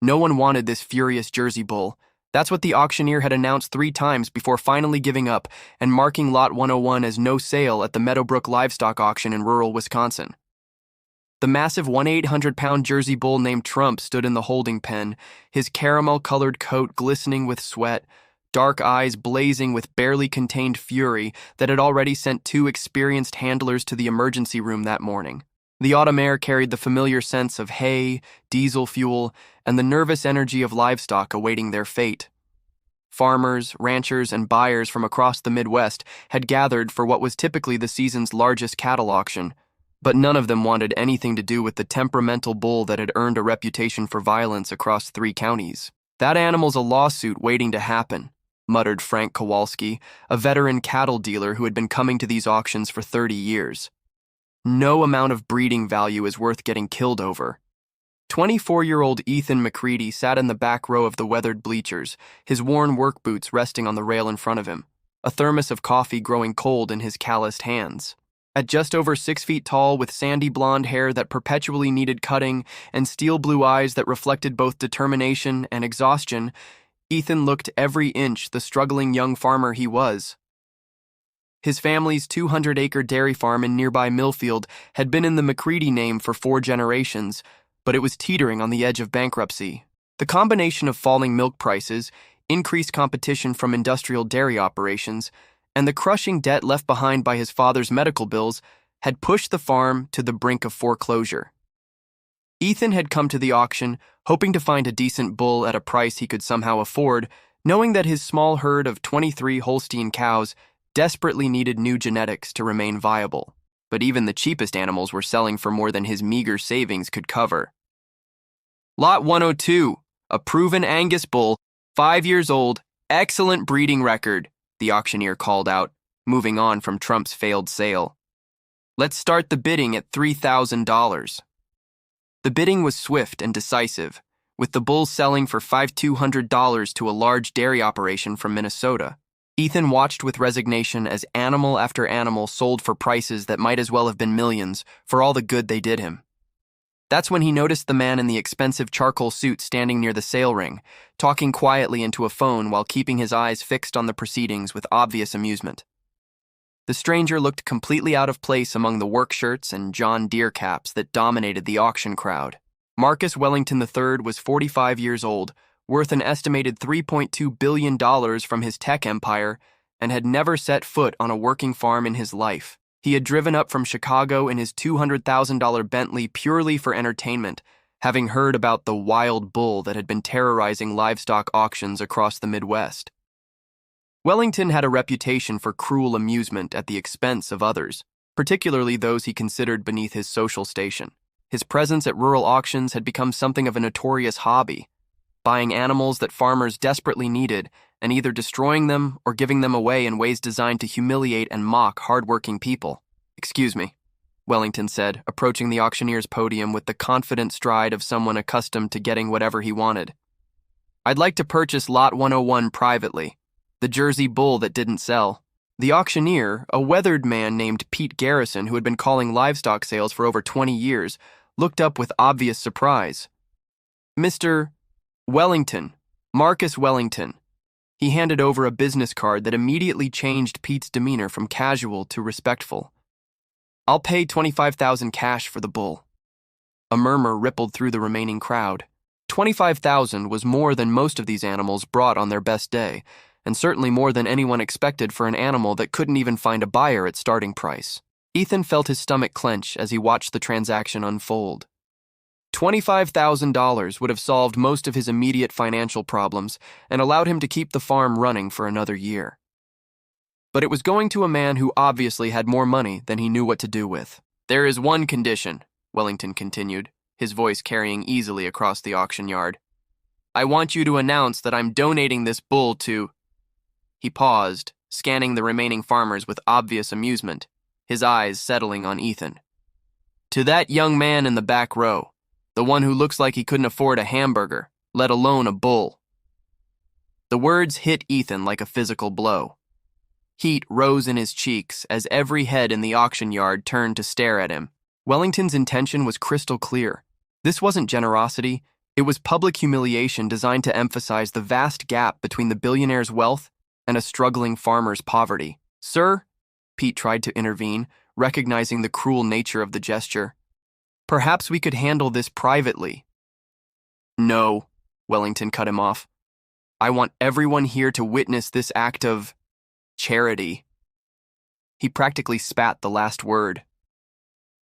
No one wanted this furious Jersey bull. That's what the auctioneer had announced 3 times before finally giving up and marking Lot 101 as no sale at the Meadowbrook Livestock Auction in rural Wisconsin. The massive 1,800-pound Jersey bull named Trump stood in the holding pen, his caramel-colored coat glistening with sweat, dark eyes blazing with barely contained fury that had already sent 2 experienced handlers to the emergency room that morning. The autumn air carried the familiar sense of hay, diesel fuel, and the nervous energy of livestock awaiting their fate. Farmers, ranchers, and buyers from across the Midwest had gathered for what was typically the season's largest cattle auction, but none of them wanted anything to do with the temperamental bull that had earned a reputation for violence across 3 counties. "That animal's a lawsuit waiting to happen," muttered Frank Kowalski, a veteran cattle dealer who had been coming to these auctions for 30 years. "No amount of breeding value is worth getting killed over." 24-year-old Ethan McCready sat in the back row of the weathered bleachers, his worn work boots resting on the rail in front of him, a thermos of coffee growing cold in his calloused hands. At just over 6 feet tall, with sandy blonde hair that perpetually needed cutting and steel blue eyes that reflected both determination and exhaustion, Ethan looked every inch the struggling young farmer he was. His family's 200-acre dairy farm in nearby Millfield had been in the McCready name for 4 generations, but it was teetering on the edge of bankruptcy. The combination of falling milk prices, increased competition from industrial dairy operations, and the crushing debt left behind by his father's medical bills had pushed the farm to the brink of foreclosure. Ethan had come to the auction hoping to find a decent bull at a price he could somehow afford, knowing that his small herd of 23 Holstein cows desperately needed new genetics to remain viable, but even the cheapest animals were selling for more than his meager savings could cover. Lot 102, a proven Angus bull, 5 years old, excellent breeding record, the auctioneer called out, moving on from Trump's failed sale. "Let's start the bidding at $3,000. The bidding was swift and decisive, with the bull selling for $5,200 to a large dairy operation from Minnesota. Ethan watched with resignation as animal after animal sold for prices that might as well have been millions for all the good they did him. That's when he noticed the man in the expensive charcoal suit standing near the sale ring, talking quietly into a phone while keeping his eyes fixed on the proceedings with obvious amusement. The stranger looked completely out of place among the work shirts and John Deere caps that dominated the auction crowd. Marcus Wellington III was 45 years old, worth an estimated $3.2 billion from his tech empire, and had never set foot on a working farm in his life. He had driven up from Chicago in his $200,000 Bentley purely for entertainment, having heard about the wild bull that had been terrorizing livestock auctions across the Midwest. Wellington had a reputation for cruel amusement at the expense of others, particularly those he considered beneath his social station. His presence at rural auctions had become something of a notorious hobby, buying animals that farmers desperately needed and either destroying them or giving them away in ways designed to humiliate and mock hardworking people. "Excuse me," Wellington said, approaching the auctioneer's podium with the confident stride of someone accustomed to getting whatever he wanted. "I'd like to purchase Lot 101 privately, the Jersey bull that didn't sell." The auctioneer, a weathered man named Pete Garrison who had been calling livestock sales for over 20 years, looked up with obvious surprise. "Mr. Wellington, Marcus Wellington." He handed over a business card that immediately changed Pete's demeanor from casual to respectful. "I'll pay $25,000 cash for the bull." A murmur rippled through the remaining crowd. $25,000 was more than most of these animals brought on their best day, and certainly more than anyone expected for an animal that couldn't even find a buyer at starting price. Ethan felt his stomach clench as he watched the transaction unfold. $25,000 would have solved most of his immediate financial problems and allowed him to keep the farm running for another year. But it was going to a man who obviously had more money than he knew what to do with. "There is one condition," Wellington continued, his voice carrying easily across the auction yard. "I want you to announce that I'm donating this bull to—" He paused, scanning the remaining farmers with obvious amusement, his eyes settling on Ethan. "To that young man in the back row. The one who looks like he couldn't afford a hamburger, let alone a bull." The words hit Ethan like a physical blow. Heat rose in his cheeks as every head in the auction yard turned to stare at him. Wellington's intention was crystal clear. This wasn't generosity, It was public humiliation designed to emphasize the vast gap between the billionaire's wealth and a struggling farmer's poverty. "Sir," Pete tried to intervene, recognizing the cruel nature of the gesture. "Perhaps we could handle this privately." "No," Wellington cut him off. "I want everyone here to witness this act of charity." He practically spat the last word.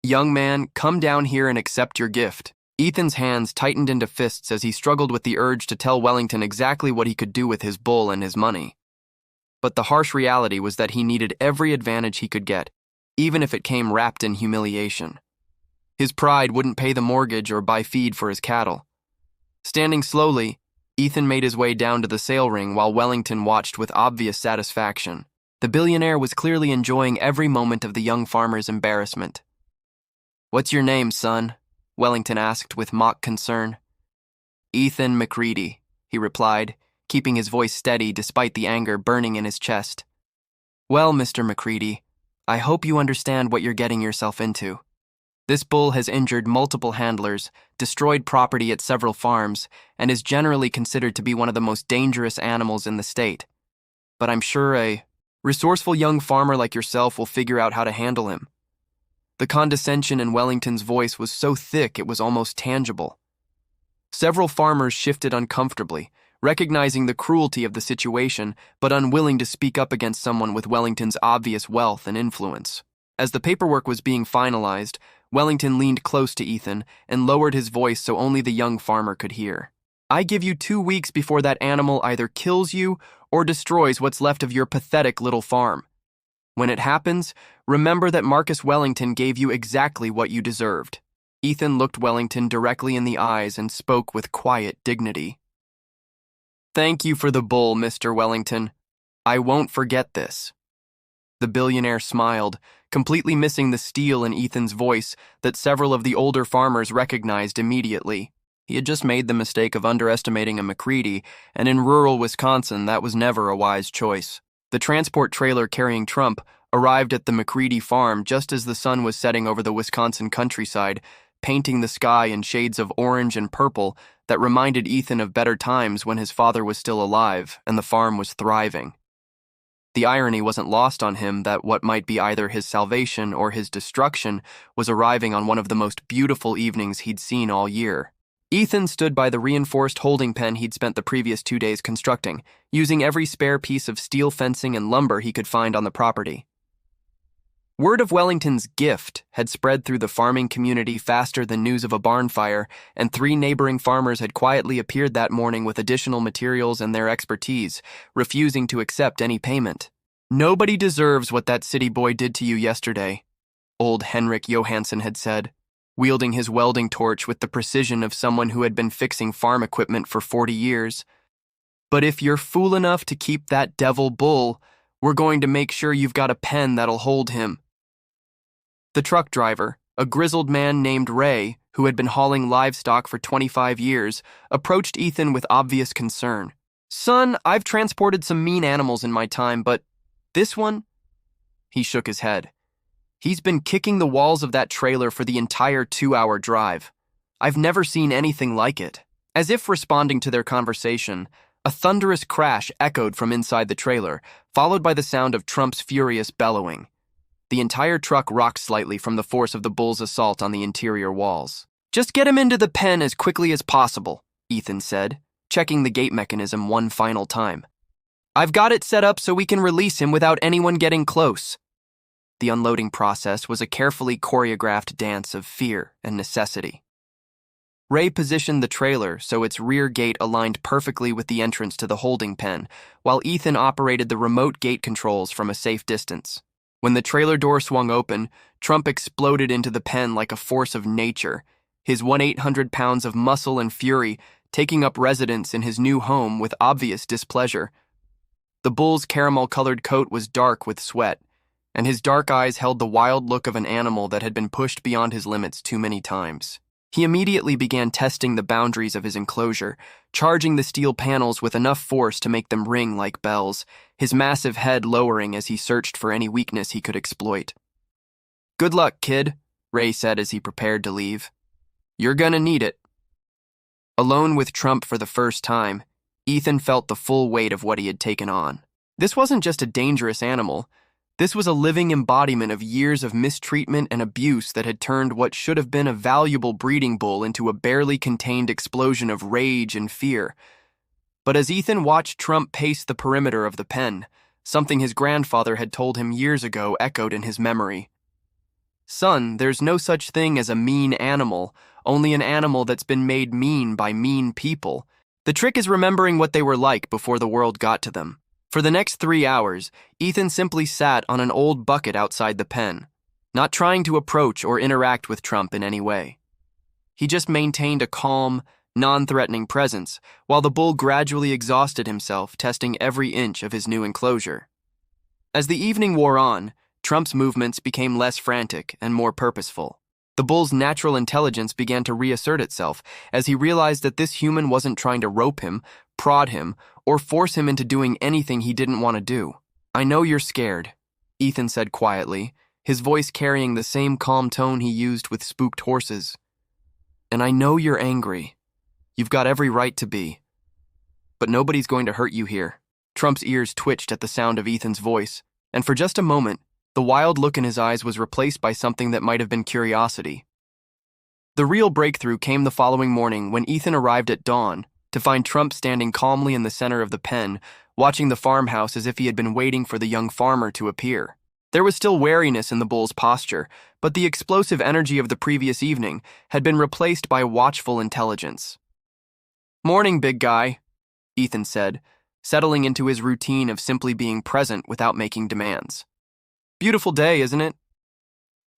"Young man, come down here and accept your gift." Ethan's hands tightened into fists as he struggled with the urge to tell Wellington exactly what he could do with his bull and his money. But the harsh reality was that he needed every advantage he could get, even if it came wrapped in humiliation. His pride wouldn't pay the mortgage or buy feed for his cattle. Standing slowly, Ethan made his way down to the sale ring while Wellington watched with obvious satisfaction. The billionaire was clearly enjoying every moment of the young farmer's embarrassment. "What's your name, son?" Wellington asked with mock concern. "Ethan McCready," he replied, keeping his voice steady despite the anger burning in his chest. "Well, Mr. McCready, I hope you understand what you're getting yourself into. This bull has injured multiple handlers, destroyed property at several farms, and is generally considered to be one of the most dangerous animals in the state. But I'm sure a resourceful young farmer like yourself will figure out how to handle him." The condescension in Wellington's voice was so thick it was almost tangible. Several farmers shifted uncomfortably, recognizing the cruelty of the situation, but unwilling to speak up against someone with Wellington's obvious wealth and influence. As the paperwork was being finalized, Wellington leaned close to Ethan and lowered his voice so only the young farmer could hear. "I give you 2 weeks before that animal either kills you or destroys what's left of your pathetic little farm. When it happens, remember that Marcus Wellington gave you exactly what you deserved." Ethan looked Wellington directly in the eyes and spoke with quiet dignity. "Thank you for the bull, Mr. Wellington. I won't forget this." The billionaire smiled, completely missing the steel in Ethan's voice that several of the older farmers recognized immediately. He had just made the mistake of underestimating a McCready, and in rural Wisconsin, that was never a wise choice. The transport trailer carrying Trump arrived at the McCready farm just as the sun was setting over the Wisconsin countryside, painting the sky in shades of orange and purple that reminded Ethan of better times when his father was still alive and the farm was thriving. The irony wasn't lost on him that what might be either his salvation or his destruction was arriving on one of the most beautiful evenings he'd seen all year. Ethan stood by the reinforced holding pen he'd spent the previous 2 days constructing, using every spare piece of steel fencing and lumber he could find on the property. Word of Wellington's gift had spread through the farming community faster than news of a barn fire, and 3 neighboring farmers had quietly appeared that morning with additional materials and their expertise, refusing to accept any payment. "Nobody deserves what that city boy did to you yesterday," old Henrik Johansson had said, wielding his welding torch with the precision of someone who had been fixing farm equipment for 40 years. "But if you're fool enough to keep that devil bull, we're going to make sure you've got a pen that'll hold him." The truck driver, a grizzled man named Ray, who had been hauling livestock for 25 years, approached Ethan with obvious concern. "Son, I've transported some mean animals in my time, but this one?" He shook his head. "He's been kicking the walls of that trailer for the entire 2-hour drive. I've never seen anything like it." As if responding to their conversation, a thunderous crash echoed from inside the trailer, followed by the sound of Trump's furious bellowing. The entire truck rocked slightly from the force of the bull's assault on the interior walls. "Just get him into the pen as quickly as possible," Ethan said, checking the gate mechanism one final time. "I've got it set up so we can release him without anyone getting close." The unloading process was a carefully choreographed dance of fear and necessity. Ray positioned the trailer so its rear gate aligned perfectly with the entrance to the holding pen, while Ethan operated the remote gate controls from a safe distance. When the trailer door swung open, Trump exploded into the pen like a force of nature, his 1,800 pounds of muscle and fury taking up residence in his new home with obvious displeasure. The bull's caramel-colored coat was dark with sweat, and his dark eyes held the wild look of an animal that had been pushed beyond his limits too many times. He immediately began testing the boundaries of his enclosure, charging the steel panels with enough force to make them ring like bells, his massive head lowering as he searched for any weakness he could exploit. "Good luck, kid," Ray said as he prepared to leave. "You're gonna need it." Alone with Trump for the first time, Ethan felt the full weight of what he had taken on. This wasn't just a dangerous animal. This was a living embodiment of years of mistreatment and abuse that had turned what should have been a valuable breeding bull into a barely contained explosion of rage and fear. But as Ethan watched Trump pace the perimeter of the pen, something his grandfather had told him years ago echoed in his memory. "Son, there's no such thing as a mean animal, only an animal that's been made mean by mean people. The trick is remembering what they were like before the world got to them." For the next 3 hours, Ethan simply sat on an old bucket outside the pen, not trying to approach or interact with Trump in any way. He just maintained a calm, non-threatening presence, while the bull gradually exhausted himself, testing every inch of his new enclosure. As the evening wore on, Trump's movements became less frantic and more purposeful. The bull's natural intelligence began to reassert itself as he realized that this human wasn't trying to rope him, prod him, or force him into doing anything he didn't want to do. "I know you're scared," Ethan said quietly, his voice carrying the same calm tone he used with spooked horses. "And I know you're angry. You've got every right to be. But nobody's going to hurt you here." Trump's ears twitched at the sound of Ethan's voice, and for just a moment, the wild look in his eyes was replaced by something that might have been curiosity. The real breakthrough came the following morning when Ethan arrived at dawn to find Trump standing calmly in the center of the pen, watching the farmhouse as if he had been waiting for the young farmer to appear. There was still wariness in the bull's posture, but the explosive energy of the previous evening had been replaced by watchful intelligence. "Morning, big guy," Ethan said, settling into his routine of simply being present without making demands. "Beautiful day, isn't it?"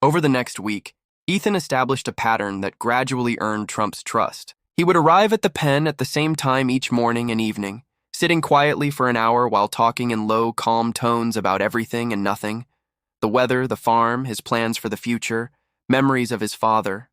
Over the next week, Ethan established a pattern that gradually earned Trump's trust. He would arrive at the pen at the same time each morning and evening, sitting quietly for an hour while talking in low, calm tones about everything and nothing: the weather, the farm, his plans for the future, memories of his father.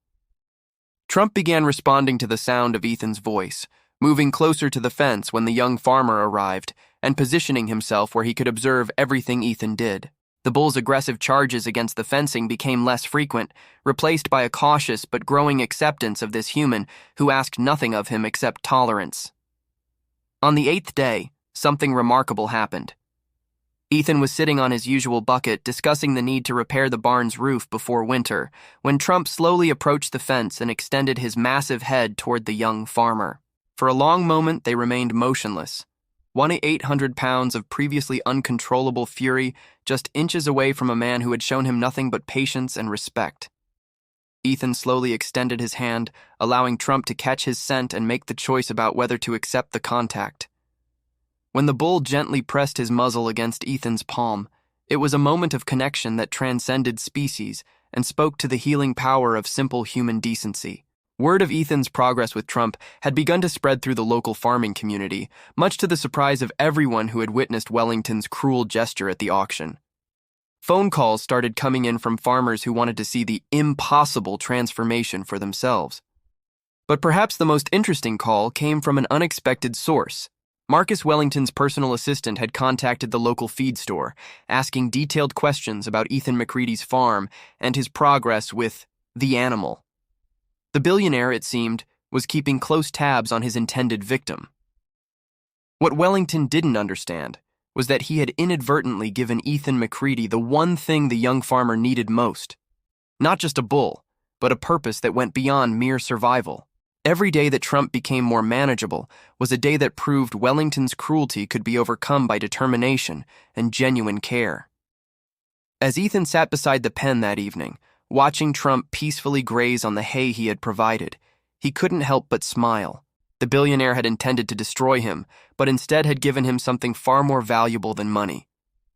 Trump began responding to the sound of Ethan's voice, moving closer to the fence when the young farmer arrived, and positioning himself where he could observe everything Ethan did. The bull's aggressive charges against the fencing became less frequent, replaced by a cautious but growing acceptance of this human who asked nothing of him except tolerance. On the 8th day, something remarkable happened. Ethan was sitting on his usual bucket discussing the need to repair the barn's roof before winter, when Trump slowly approached the fence and extended his massive head toward the young farmer. For a long moment, they remained motionless. 800 pounds of previously uncontrollable fury, just inches away from a man who had shown him nothing but patience and respect. Ethan slowly extended his hand, allowing Trump to catch his scent and make the choice about whether to accept the contact. When the bull gently pressed his muzzle against Ethan's palm, it was a moment of connection that transcended species and spoke to the healing power of simple human decency. Word of Ethan's progress with Trump had begun to spread through the local farming community, much to the surprise of everyone who had witnessed Wellington's cruel gesture at the auction. Phone calls started coming in from farmers who wanted to see the impossible transformation for themselves. But perhaps the most interesting call came from an unexpected source. Marcus Wellington's personal assistant had contacted the local feed store, asking detailed questions about Ethan McCready's farm and his progress with the animal. The billionaire, it seemed, was keeping close tabs on his intended victim. What Wellington didn't understand was that he had inadvertently given Ethan McCready the one thing the young farmer needed most. Not just a bull, but a purpose that went beyond mere survival. Every day that Trump became more manageable was a day that proved Wellington's cruelty could be overcome by determination and genuine care. As Ethan sat beside the pen that evening, watching Trump peacefully graze on the hay he had provided, he couldn't help but smile. The billionaire had intended to destroy him, but instead had given him something far more valuable than money: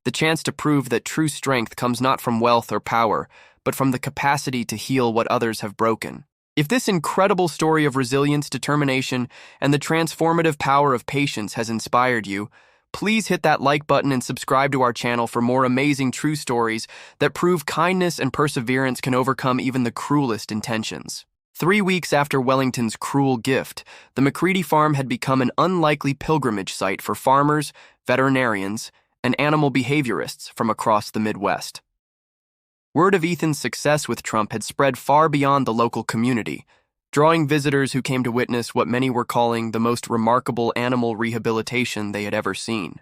the chance to prove that true strength comes not from wealth or power, but from the capacity to heal what others have broken. If this incredible story of resilience, determination, and the transformative power of patience has inspired you, please hit that like button and subscribe to our channel for more amazing true stories that prove kindness and perseverance can overcome even the cruelest intentions. 3 weeks after Wellington's cruel gift, the McCready farm had become an unlikely pilgrimage site for farmers, veterinarians, and animal behaviorists from across the Midwest. Word of Ethan's success with Trump had spread far beyond the local community, drawing visitors who came to witness what many were calling the most remarkable animal rehabilitation they had ever seen.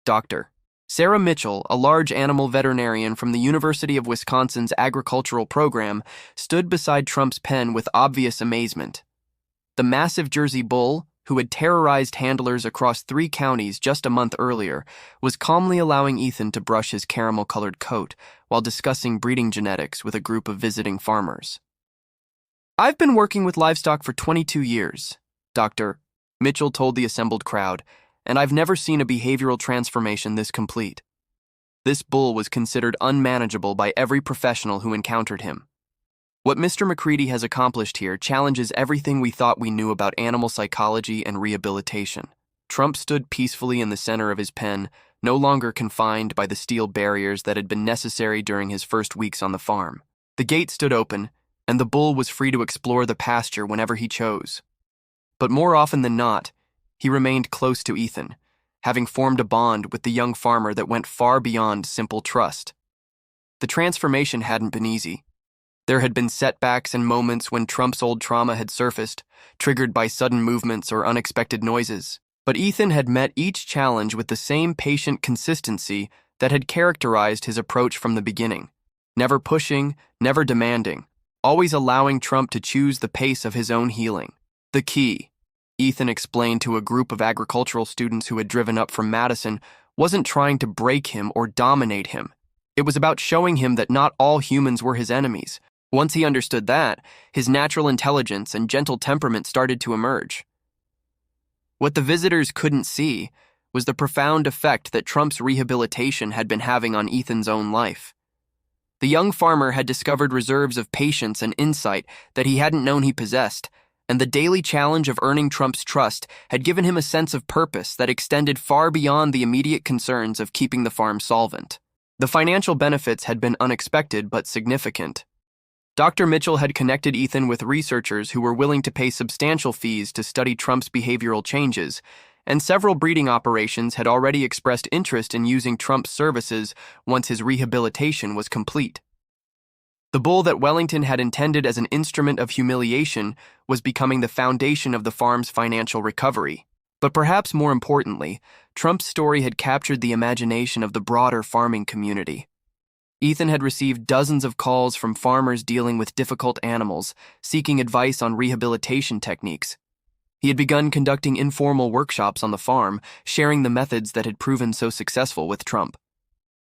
Dr. Sarah Mitchell, a large animal veterinarian from the University of Wisconsin's agricultural program, stood beside Trump's pen with obvious amazement. The massive Jersey bull, who had terrorized handlers across 3 counties just a month earlier, was calmly allowing Ethan to brush his caramel-colored coat while discussing breeding genetics with a group of visiting farmers. "I've been working with livestock for 22 years, Dr. Mitchell told the assembled crowd, and I've never seen a behavioral transformation this complete. This bull was considered unmanageable by every professional who encountered him. What Mr. McCready has accomplished here challenges everything we thought we knew about animal psychology and rehabilitation." Trump stood peacefully in the center of his pen, no longer confined by the steel barriers that had been necessary during his first weeks on the farm. The gate stood open, and the bull was free to explore the pasture whenever he chose. But more often than not, he remained close to Ethan, having formed a bond with the young farmer that went far beyond simple trust. The transformation hadn't been easy. There had been setbacks and moments when Trump's old trauma had surfaced, triggered by sudden movements or unexpected noises. But Ethan had met each challenge with the same patient consistency that had characterized his approach from the beginning. Never pushing, never demanding, always allowing Trump to choose the pace of his own healing. "The key," Ethan explained to a group of agricultural students who had driven up from Madison, wasn't trying to break him or dominate him. It was about showing him that not all humans were his enemies. Once he understood that, his natural intelligence and gentle temperament started to emerge. What the visitors couldn't see was the profound effect that Trump's rehabilitation had been having on Ethan's own life. The young farmer had discovered reserves of patience and insight that he hadn't known he possessed, and the daily challenge of earning Trump's trust had given him a sense of purpose that extended far beyond the immediate concerns of keeping the farm solvent. The financial benefits had been unexpected but significant. Dr. Mitchell had connected Ethan with researchers who were willing to pay substantial fees to study Trump's behavioral changes, and several breeding operations had already expressed interest in using Trump's services once his rehabilitation was complete. The bull that Wellington had intended as an instrument of humiliation was becoming the foundation of the farm's financial recovery. But perhaps more importantly, Trump's story had captured the imagination of the broader farming community. Ethan had received dozens of calls from farmers dealing with difficult animals, seeking advice on rehabilitation techniques. He had begun conducting informal workshops on the farm, sharing the methods that had proven so successful with Trump.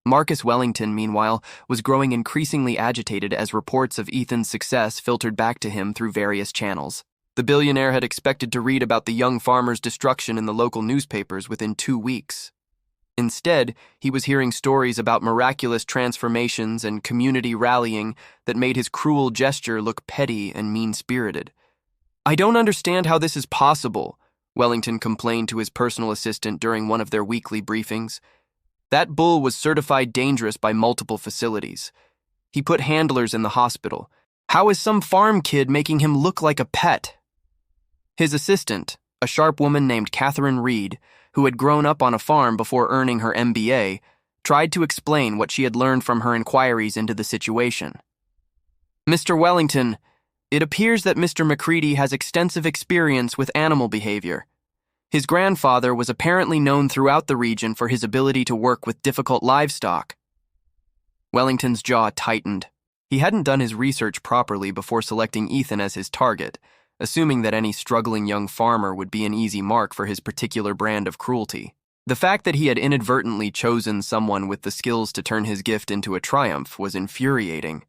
Marcus Wellington, meanwhile, was growing increasingly agitated as reports of Ethan's success filtered back to him through various channels. The billionaire had expected to read about the young farmer's destruction in the local newspapers within 2 weeks. Instead, he was hearing stories about miraculous transformations and community rallying that made his cruel gesture look petty and mean-spirited. "I don't understand how this is possible," Wellington complained to his personal assistant during one of their weekly briefings. "That bull was certified dangerous by multiple facilities. He put handlers in the hospital. How is some farm kid making him look like a pet?" His assistant, a sharp woman named Catherine Reed, who had grown up on a farm before earning her MBA, tried to explain what she had learned from her inquiries into the situation. "Mr. Wellington, it appears that Mr. McCready has extensive experience with animal behavior. His grandfather was apparently known throughout the region for his ability to work with difficult livestock." Wellington's jaw tightened. He hadn't done his research properly before selecting Ethan as his target, assuming that any struggling young farmer would be an easy mark for his particular brand of cruelty. The fact that he had inadvertently chosen someone with the skills to turn his gift into a triumph was infuriating.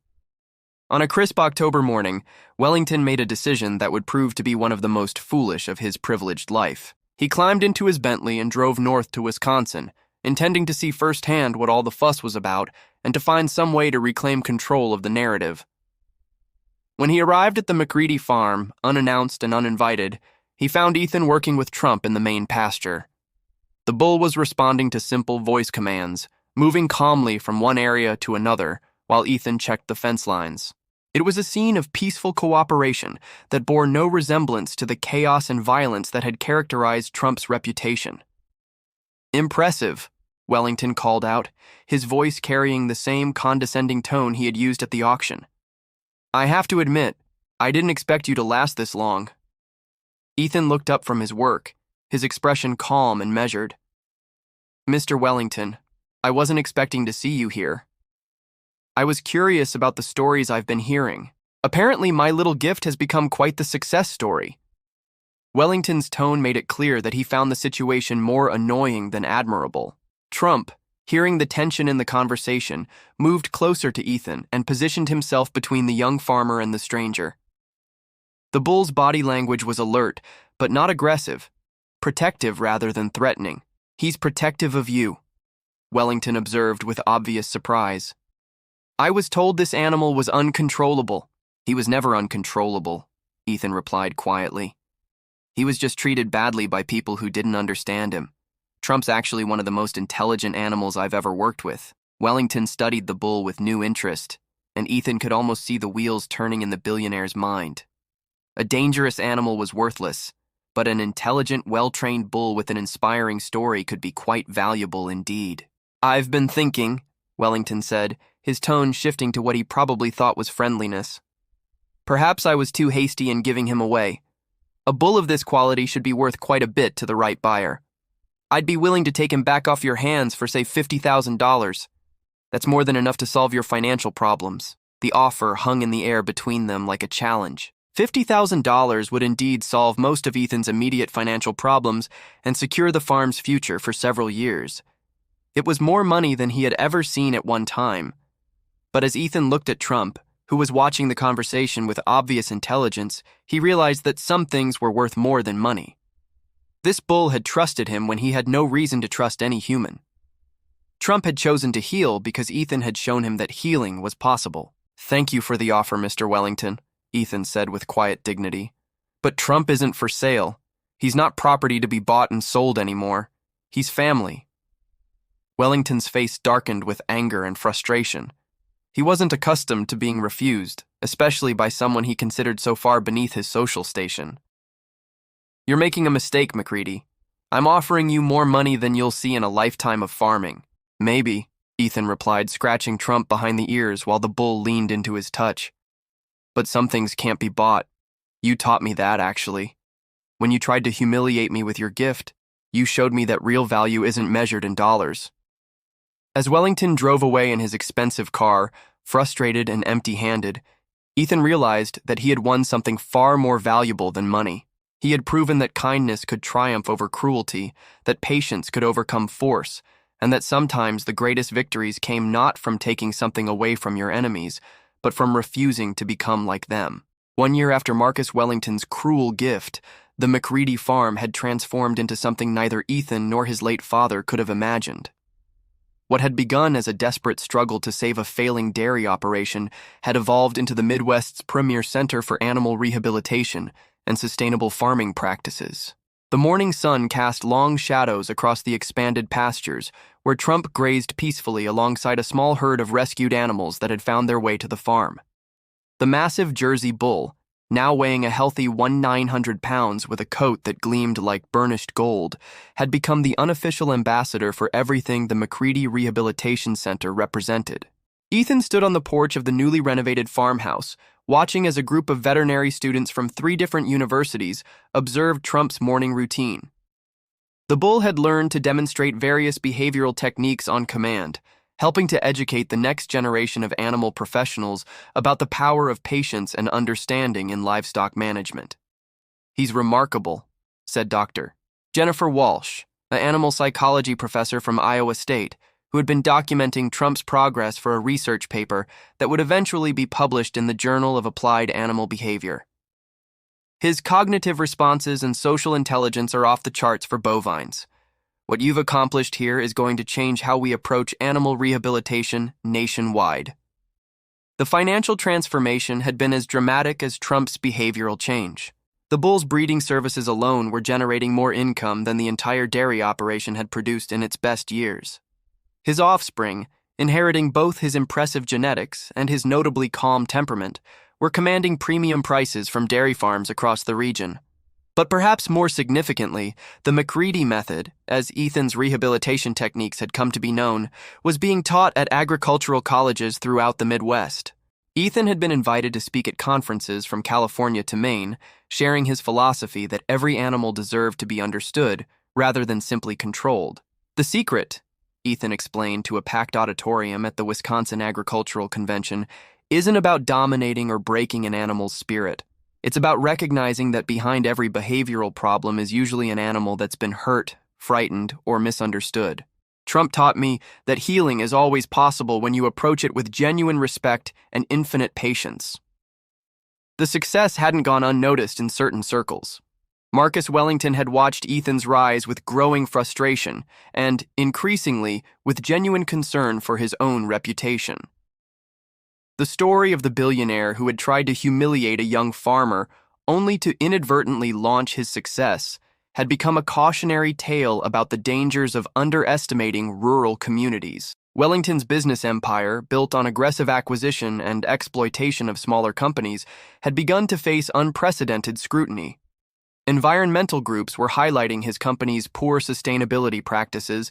On a crisp October morning, Wellington made a decision that would prove to be one of the most foolish of his privileged life. He climbed into his Bentley and drove north to Wisconsin, intending to see firsthand what all the fuss was about and to find some way to reclaim control of the narrative. When he arrived at the McCready farm, unannounced and uninvited, he found Ethan working with Trump in the main pasture. The bull was responding to simple voice commands, moving calmly from one area to another while Ethan checked the fence lines. It was a scene of peaceful cooperation that bore no resemblance to the chaos and violence that had characterized Trump's reputation. "Impressive," Wellington called out, his voice carrying the same condescending tone he had used at the auction. "I have to admit, I didn't expect you to last this long. Ethan looked up from his work, his expression calm and measured. Mr. Wellington, I wasn't expecting to see you here. I was curious about the stories I've been hearing. Apparently, my little gift has become quite the success story. Wellington's tone made it clear that he found the situation more annoying than admirable. Trump, hearing the tension in the conversation, moved closer to Ethan and positioned himself between the young farmer and the stranger. The bull's body language was alert, but not aggressive, protective rather than threatening. He's protective of you, Wellington observed with obvious surprise. I was told this animal was uncontrollable. He was never uncontrollable, Ethan replied quietly. He was just treated badly by people who didn't understand him. Trump's actually one of the most intelligent animals I've ever worked with. Wellington studied the bull with new interest, and Ethan could almost see the wheels turning in the billionaire's mind. A dangerous animal was worthless, but an intelligent, well-trained bull with an inspiring story could be quite valuable indeed. I've been thinking, Wellington said, his tone shifting to what he probably thought was friendliness. Perhaps I was too hasty in giving him away. A bull of this quality should be worth quite a bit to the right buyer. I'd be willing to take him back off your hands for, say, $50,000. That's more than enough to solve your financial problems. The offer hung in the air between them like a challenge. $50,000 would indeed solve most of Ethan's immediate financial problems and secure the farm's future for several years. It was more money than he had ever seen at one time. But as Ethan looked at Trump, who was watching the conversation with obvious intelligence, he realized that some things were worth more than money. This bull had trusted him when he had no reason to trust any human. Trump had chosen to heal because Ethan had shown him that healing was possible. Thank you for the offer, Mr. Wellington, Ethan said with quiet dignity. But Trump isn't for sale. He's not property to be bought and sold anymore. He's family. Wellington's face darkened with anger and frustration. He wasn't accustomed to being refused, especially by someone he considered so far beneath his social station. You're making a mistake, McCready. I'm offering you more money than you'll see in a lifetime of farming. Maybe, Ethan replied, scratching Trump behind the ears while the bull leaned into his touch. But some things can't be bought. You taught me that, actually. When you tried to humiliate me with your gift, you showed me that real value isn't measured in dollars. As Wellington drove away in his expensive car, frustrated and empty-handed, Ethan realized that he had won something far more valuable than money. He had proven that kindness could triumph over cruelty, that patience could overcome force, and that sometimes the greatest victories came not from taking something away from your enemies, but from refusing to become like them. 1 year after Marcus Wellington's cruel gift, the McCready farm had transformed into something neither Ethan nor his late father could have imagined. What had begun as a desperate struggle to save a failing dairy operation had evolved into the Midwest's premier center for animal rehabilitation and sustainable farming practices. The morning sun cast long shadows across the expanded pastures, where Trump grazed peacefully alongside a small herd of rescued animals that had found their way to the farm. The massive Jersey bull, now weighing a healthy 1,900 pounds with a coat that gleamed like burnished gold, had become the unofficial ambassador for everything the McCready Rehabilitation Center represented. Ethan stood on the porch of the newly renovated farmhouse, watching as a group of veterinary students from 3 different universities observed Trump's morning routine. The bull had learned to demonstrate various behavioral techniques on command, helping to educate the next generation of animal professionals about the power of patience and understanding in livestock management. He's remarkable, said Dr. Jennifer Walsh, an animal psychology professor from Iowa State, who had been documenting Trump's progress for a research paper that would eventually be published in the Journal of Applied Animal Behavior. His cognitive responses and social intelligence are off the charts for bovines. What you've accomplished here is going to change how we approach animal rehabilitation nationwide. The financial transformation had been as dramatic as Trump's behavioral change. The bull's breeding services alone were generating more income than the entire dairy operation had produced in its best years. His offspring, inheriting both his impressive genetics and his notably calm temperament, were commanding premium prices from dairy farms across the region. But perhaps more significantly, the McCready method, as Ethan's rehabilitation techniques had come to be known, was being taught at agricultural colleges throughout the Midwest. Ethan had been invited to speak at conferences from California to Maine, sharing his philosophy that every animal deserved to be understood rather than simply controlled. The secret, Ethan explained to a packed auditorium at the Wisconsin Agricultural Convention, isn't about dominating or breaking an animal's spirit. It's about recognizing that behind every behavioral problem is usually an animal that's been hurt, frightened, or misunderstood. Trump taught me that healing is always possible when you approach it with genuine respect and infinite patience. The success hadn't gone unnoticed in certain circles. Marcus Wellington had watched Ethan's rise with growing frustration and, increasingly, with genuine concern for his own reputation. The story of the billionaire who had tried to humiliate a young farmer only to inadvertently launch his success had become a cautionary tale about the dangers of underestimating rural communities. Wellington's business empire, built on aggressive acquisition and exploitation of smaller companies, had begun to face unprecedented scrutiny. Environmental groups were highlighting his company's poor sustainability practices,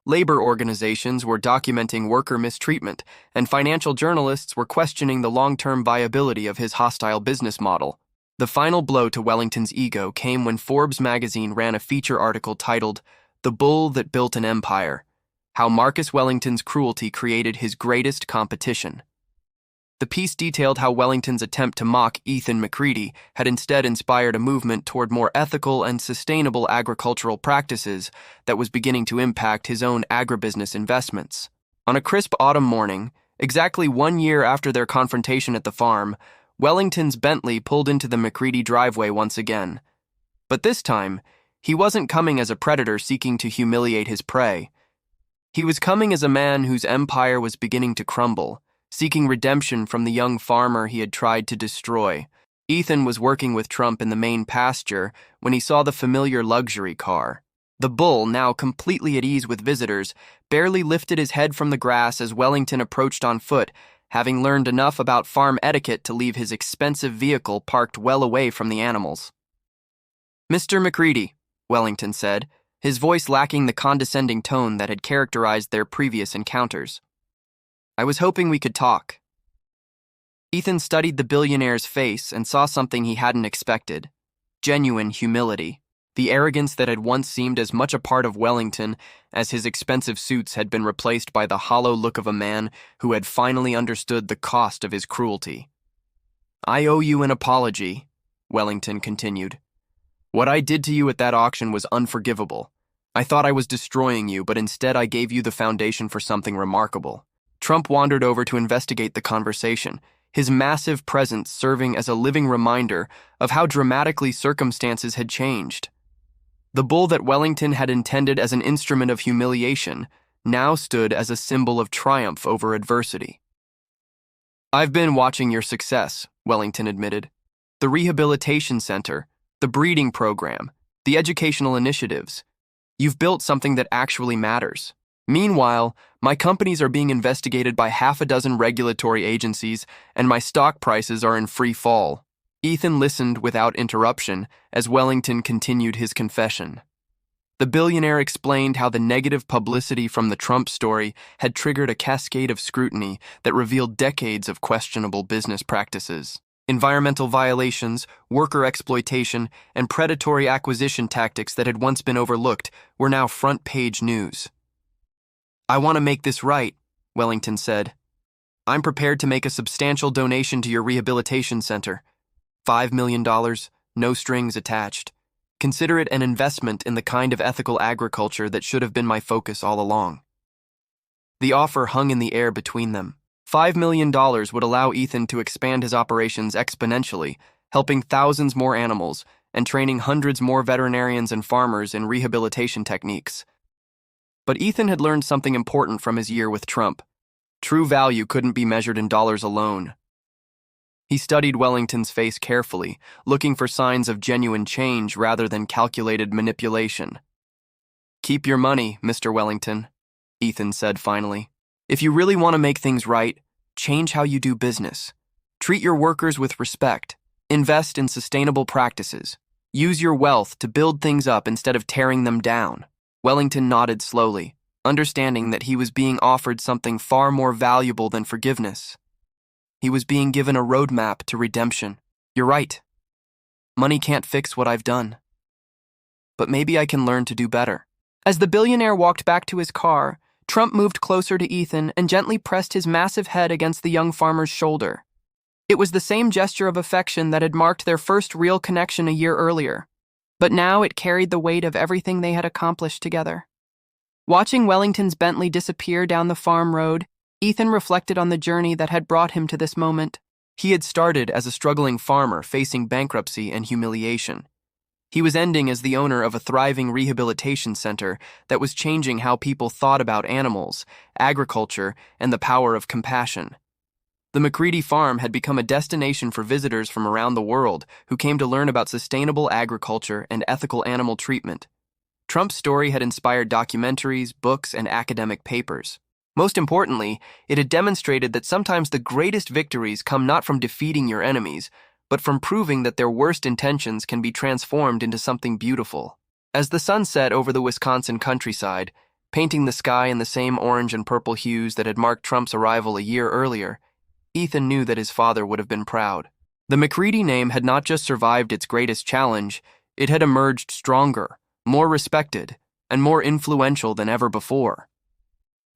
labor organizations were documenting worker mistreatment, and financial journalists were questioning the long-term viability of his hostile business model. The final blow to Wellington's ego came when Forbes magazine ran a feature article titled, "The Bull That Built an Empire: How Marcus Wellington's Cruelty Created His Greatest Competition." The piece detailed how Wellington's attempt to mock Ethan McCready had instead inspired a movement toward more ethical and sustainable agricultural practices that was beginning to impact his own agribusiness investments. On a crisp autumn morning, exactly 1 year after their confrontation at the farm, Wellington's Bentley pulled into the McCready driveway once again. But this time, he wasn't coming as a predator seeking to humiliate his prey. He was coming as a man whose empire was beginning to crumble, seeking redemption from the young farmer he had tried to destroy. Ethan was working with Trump in the main pasture when he saw the familiar luxury car. The bull, now completely at ease with visitors, barely lifted his head from the grass as Wellington approached on foot, having learned enough about farm etiquette to leave his expensive vehicle parked well away from the animals. "Mr. McCready," Wellington said, his voice lacking the condescending tone that had characterized their previous encounters. "I was hoping we could talk." Ethan studied the billionaire's face and saw something he hadn't expected: genuine humility. The arrogance that had once seemed as much a part of Wellington as his expensive suits had been replaced by the hollow look of a man who had finally understood the cost of his cruelty. "I owe you an apology," Wellington continued. "What I did to you at that auction was unforgivable. I thought I was destroying you, but instead I gave you the foundation for something remarkable." Trump wandered over to investigate the conversation, his massive presence serving as a living reminder of how dramatically circumstances had changed. The bull that Wellington had intended as an instrument of humiliation now stood as a symbol of triumph over adversity. "I've been watching your success," Wellington admitted. "The Rehabilitation Center, the breeding program, the educational initiatives. You've built something that actually matters. Meanwhile, my companies are being investigated by 6 regulatory agencies, and my stock prices are in free fall." Ethan listened without interruption as Wellington continued his confession. The billionaire explained how the negative publicity from the Trump story had triggered a cascade of scrutiny that revealed decades of questionable business practices. Environmental violations, worker exploitation, and predatory acquisition tactics that had once been overlooked were now front-page news. "I want to make this right," Wellington said. "I'm prepared to make a substantial donation to your rehabilitation center. $5 million, no strings attached. Consider it an investment in the kind of ethical agriculture that should have been my focus all along." The offer hung in the air between them. $5 million would allow Ethan to expand his operations exponentially, helping thousands more animals and training hundreds more veterinarians and farmers in rehabilitation techniques. But Ethan had learned something important from his year with Trump. True value couldn't be measured in dollars alone. He studied Wellington's face carefully, looking for signs of genuine change rather than calculated manipulation. "Keep your money, Mr. Wellington," Ethan said finally. "If you really want to make things right, change how you do business. Treat your workers with respect. Invest in sustainable practices. Use your wealth to build things up instead of tearing them down." Wellington nodded slowly, understanding that he was being offered something far more valuable than forgiveness. He was being given a roadmap to redemption. You're right. Money can't fix what I've done. But maybe I can learn to do better. As the billionaire walked back to his car, Trump moved closer to Ethan and gently pressed his massive head against the young farmer's shoulder. It was the same gesture of affection that had marked their first real connection a year earlier, but now it carried the weight of everything they had accomplished together. Watching Wellington's Bentley disappear down the farm road, Ethan reflected on the journey that had brought him to this moment. He had started as a struggling farmer facing bankruptcy and humiliation. He was ending as the owner of a thriving rehabilitation center that was changing how people thought about animals, agriculture, and the power of compassion. The McCready farm had become a destination for visitors from around the world who came to learn about sustainable agriculture and ethical animal treatment. Trump's story had inspired documentaries, books, and academic papers. Most importantly, it had demonstrated that sometimes the greatest victories come not from defeating your enemies, but from proving that their worst intentions can be transformed into something beautiful. As the sun set over the Wisconsin countryside, painting the sky in the same orange and purple hues that had marked Trump's arrival a year earlier, Ethan knew that his father would have been proud. The McCready name had not just survived its greatest challenge, it had emerged stronger, more respected, and more influential than ever before.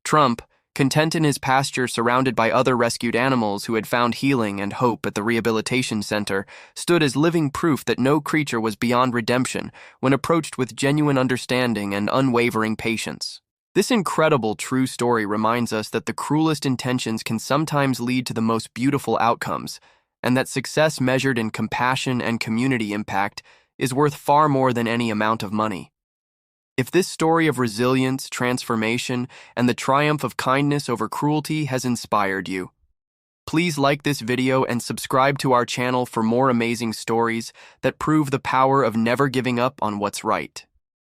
Trump, content in his pasture surrounded by other rescued animals who had found healing and hope at the rehabilitation center, stood as living proof that no creature was beyond redemption when approached with genuine understanding and unwavering patience. This incredible true story reminds us that the cruelest intentions can sometimes lead to the most beautiful outcomes, and that success measured in compassion and community impact is worth far more than any amount of money. If this story of resilience, transformation, and the triumph of kindness over cruelty has inspired you, please like this video and subscribe to our channel for more amazing stories that prove the power of never giving up on what's right.